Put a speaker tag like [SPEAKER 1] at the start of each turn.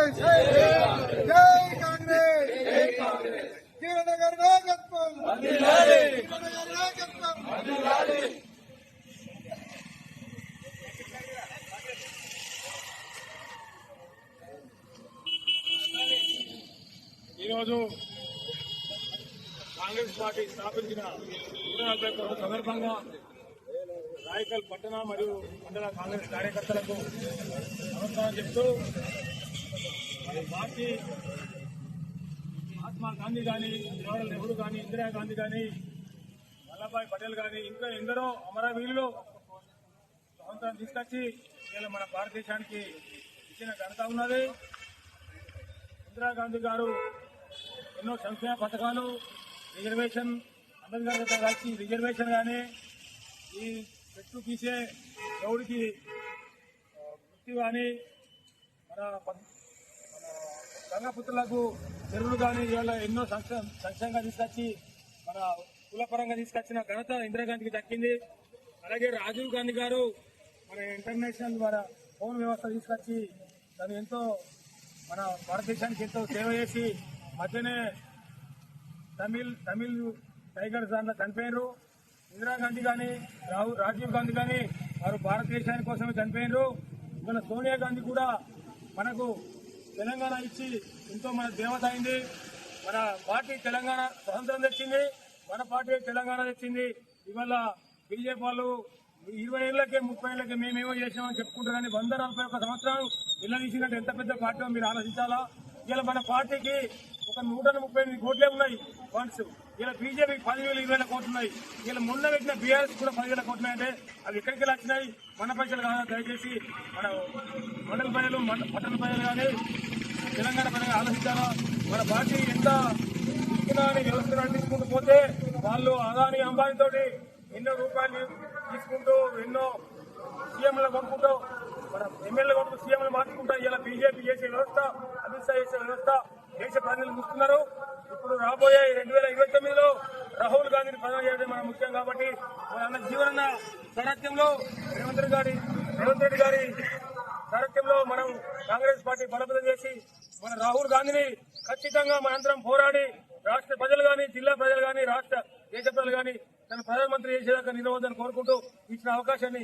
[SPEAKER 1] కాంగ్రెస్ జై కాంగ్రెస్ జీవనగర్ నాయకత్వం జీవనగర్ నాయకత్వం
[SPEAKER 2] ఈరోజు కాంగ్రెస్ పార్టీ స్థాపించిన 141 సందర్భంగా రాయకల్ పట్టణ మరియు మండల కాంగ్రెస్ కార్యకర్తలకు నమస్కారం చెప్తూ మరి పార్టీ మహాత్మా గాంధీ కానీ, జవహర్లాల్ నెహ్రూ కానీ, ఇందిరాగాంధీ కానీ, వల్లభాయ్ పటేల్ కానీ, ఇంకా ఎందరో అమరవీరులు స్వాతంత్రం తీసుకొచ్చి ఇలా మన భారతదేశానికి ఇచ్చిన ఘనత ఉన్నది. ఇందిరాగాంధీ గారు ఎన్నో సంక్షేమ పథకాలు, రిజర్వేషన్, అంబేద్కర్ గారు కలిసి రిజర్వేషన్ కానీ, ఈ చెట్టు తీసే గౌడికి వృత్తి కానీ, మన గంగపుత్రులకు చెరువులు కానీ, ఇవాళ ఎన్నో సంక్షేమంగా తీసుకొచ్చి మన కులపరంగా తీసుకొచ్చిన ఘనత ఇందిరాగాంధీకి దక్కింది. అలాగే రాజీవ్ గాంధీ గారు మన ఇంటర్నేషనల్ మన ఫోన్ వ్యవస్థ తీసుకొచ్చి తను ఎంతో మన భారతదేశానికి ఎంతో సేవ చేసి మధ్యనే తమిళ్ టైగర్స్ అన్న చనిపోయినారు. ఇందిరాగాంధీ కానీ, రాజీవ్ గాంధీ కానీ వారు భారతదేశాని కోసమే చనిపోయినారు. ఇవాళ సోనియా గాంధీ కూడా మనకు తెలంగాణ ఇచ్చి ఎంతో మన దేవత అయింది. మన పార్టీ తెలంగాణ స్వతంత్రం తెచ్చింది, మన పార్టీ తెలంగాణ తెచ్చింది. ఇవాళ బీజేపీ వాళ్ళు 20 ఏళ్లకే 30 ఏళ్లకే మేమేమో చేసినామని చెప్పుకుంటారు కానీ 141 సంవత్సరాలు నిలదీసినట్టు ఎంత పెద్ద పార్టీ మీరు ఆలోచించాలా. ఇలా మన పార్టీకి ఒక 138 కోట్లే ఉన్నాయి ఫండ్స్. ఇలా బీజేపీకి 10,000 20,000 కోట్లు ఉన్నాయి. ఇలా మొన్న పెట్టిన బీఆర్ఎస్ కూడా 10,000 కోట్లు అంటే అవి ఎక్కడికి వచ్చినాయి? మన పైసలు కాదా? దయచేసి మన మండల ప్రజలు, పట్టణ ప్రజలు కానీ తెలంగాణ ప్రజలు ఆలోచించాలా. మన పార్టీ ఎంత ఇస్తున్నారని వ్యవస్థ నడిపించుకుంటూ పోతే వాళ్ళు అదాని అంబానీతోటి ఎన్నో రూపాయలు తీసుకుంటూ ఎన్నో సీఎంలు కొనుక్కుంటూ మన ఎమ్మెల్యే కొనుక్కు సీఎంలు మార్చుకుంటా ఇలా బీజేపీ చేసే వ్యవస్థ, అమిత్ షా చేసే వ్యవస్థ దేశ ప్రజలు చూస్తున్నారు. ఇప్పుడు రాబోయే 2029లో రాహుల్ గాంధీని ప్రధాని చేయడం మన ముఖ్యం కాబట్టి మన అన్న జీవన సారథ్యంలో రేవంత్ రెడ్డి గారి సారథ్యంలో మనం కాంగ్రెస్ పార్టీ బలోపేతం చేసి మన రాహుల్ గాంధీని ఖచ్చితంగా మనందరం పోరాడి రాష్ట్ర ప్రజలు కానీ, జిల్లా ప్రజలు కానీ, దేశ ప్రజలు కానీ తన ప్రధానమంత్రి చేసేదాకా నిలవద్దని కోరుకుంటూ ఇచ్చిన అవకాశాన్ని